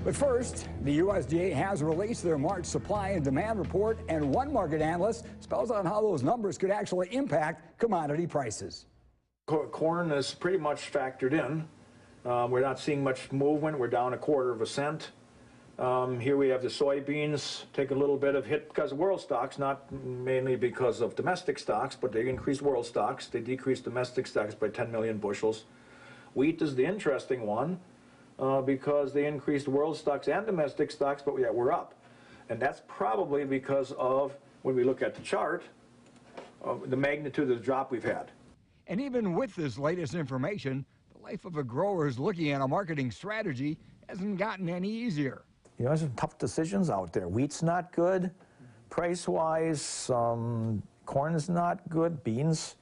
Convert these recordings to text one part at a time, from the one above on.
But first, the USDA has released their March supply and demand report, and one market analyst spells out how those numbers could actually impact commodity prices. Corn is pretty much factored in. We're not seeing much movement. We're down 1/4 cent. Here we have the soybeans take a little bit of hit because of world stocks, not mainly because of domestic stocks, but they increased world stocks. They decreased domestic stocks by 10 million bushels. Wheat is the interesting one because they increased world stocks and domestic stocks, but yet we're up. And that's probably because of, when we look at the chart, the magnitude of the drop we've had. And even with this latest information, the life of a grower is looking at a marketing strategy hasn't gotten any easier. You know, there's some tough decisions out there. Wheat's not good, price-wise. Corn is not good. Beans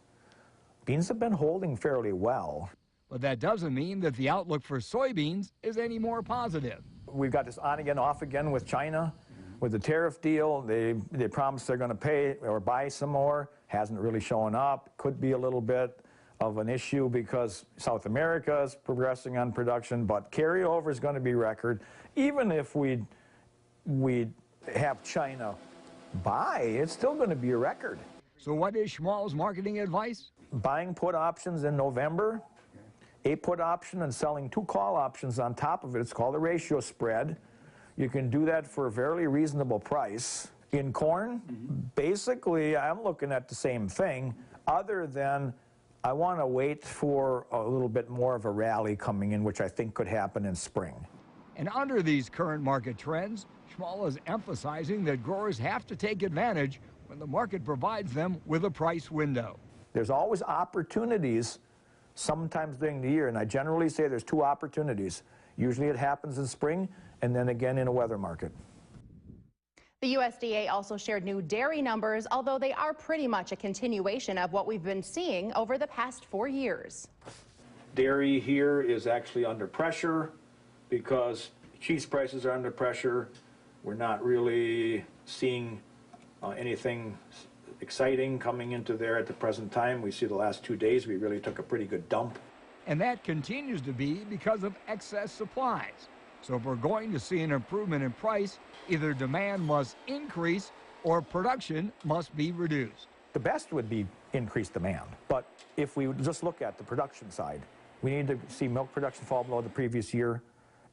have been holding fairly well. But that doesn't mean that the outlook for soybeans is any more positive. We've got this on again, off again with China. With the tariff deal, they promised they're going to pay or buy some more. Hasn't really shown up. Could be a little bit of an issue because South America is progressing on production, but carryover is going to be record. Even if we have China buy, it's still going to be a record. So what is Schmalz's marketing advice? Buying put options in November, a put option and selling 2 call options on top of it. It's called a ratio spread. You can do that for a fairly reasonable price. In corn, basically, I'm looking at the same thing, other than I want to wait for a little bit more of a rally coming in, which I think could happen in spring. And under these current market trends, Schmalz is emphasizing that growers have to take advantage when the market provides them with a price window. There's always opportunities sometimes during the year, and I generally say there's 2 opportunities. Usually it happens in spring and then again in a weather market. The USDA also shared new dairy numbers, although they are pretty much a continuation of what we've been seeing over the past 4 years. Dairy here is actually under pressure because cheese prices are under pressure. We're not really seeing anything exciting coming into there at the present time. We see the last 2 days we really took a pretty good dump. And that continues to be because of excess supplies. So if we're going to see an improvement in price, either demand must increase or production must be reduced. The best would be increased demand. But if we just look at the production side, we need to see milk production fall below the previous year.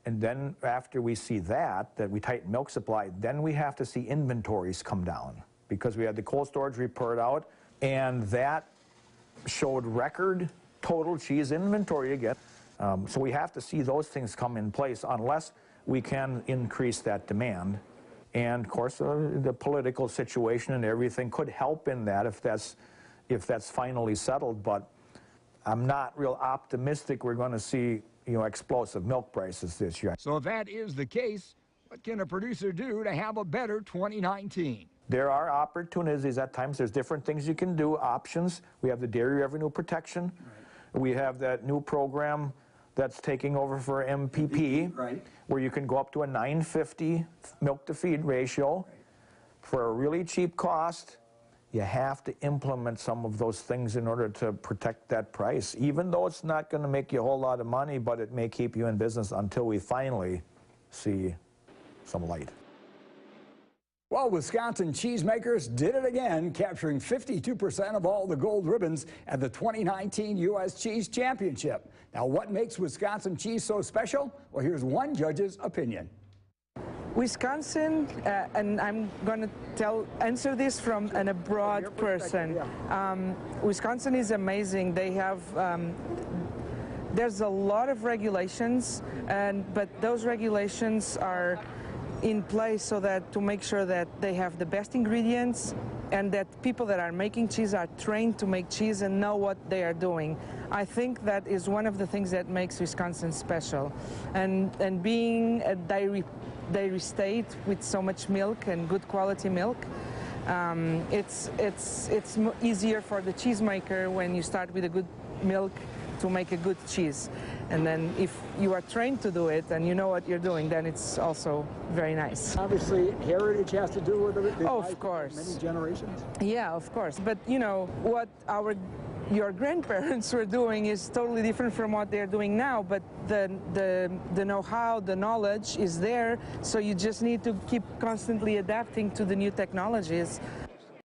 And then after we see that we tighten milk supply, then we have to see inventories come down. Because we had the cold storage report out, and that showed record total cheese inventory again. So we have to see those things come in place unless we can increase that demand. And of course, the political situation and everything could help in that if that's finally settled. But I'm not real optimistic we're going to see, you know, explosive milk prices this year. So if that is the case, what can a producer do to have a better 2019? There are opportunities at times. There's different things you can do, options. We have the Dairy Revenue Protection. Right. We have that new program that's taking over for MPP, right, where you can go up to a 950 milk-to-feed ratio. Right. For a really cheap cost. You have to implement some of those things in order to protect that price, even though it's not going to make you a whole lot of money, but it may keep you in business until we finally see some light. Well, Wisconsin cheesemakers did it again, capturing 52% of all the gold ribbons at the 2019 U.S. Cheese Championship. Now, what makes Wisconsin cheese so special? Well, here's one judge's opinion. Wisconsin, and I'm going to answer this from a broad person. Wisconsin is amazing. They have, there's a lot of regulations, but those regulations are in place so that to make sure that they have the best ingredients and that people that are making cheese are trained to make cheese and know what they are doing. I think that is one of the things that makes Wisconsin special. And being a dairy state with so much milk and good quality milk, it's easier for the cheesemaker when you start with a good milk to make a good cheese. And then if you are trained to do it and you know what you're doing, then it's also very nice. Obviously, heritage has to do with it. Oh, of course. Many generations. Yeah, of course. But you know, what our your grandparents were doing is totally different from what they're doing now, but the know-how, the knowledge is there, so you just need to keep constantly adapting to the new technologies.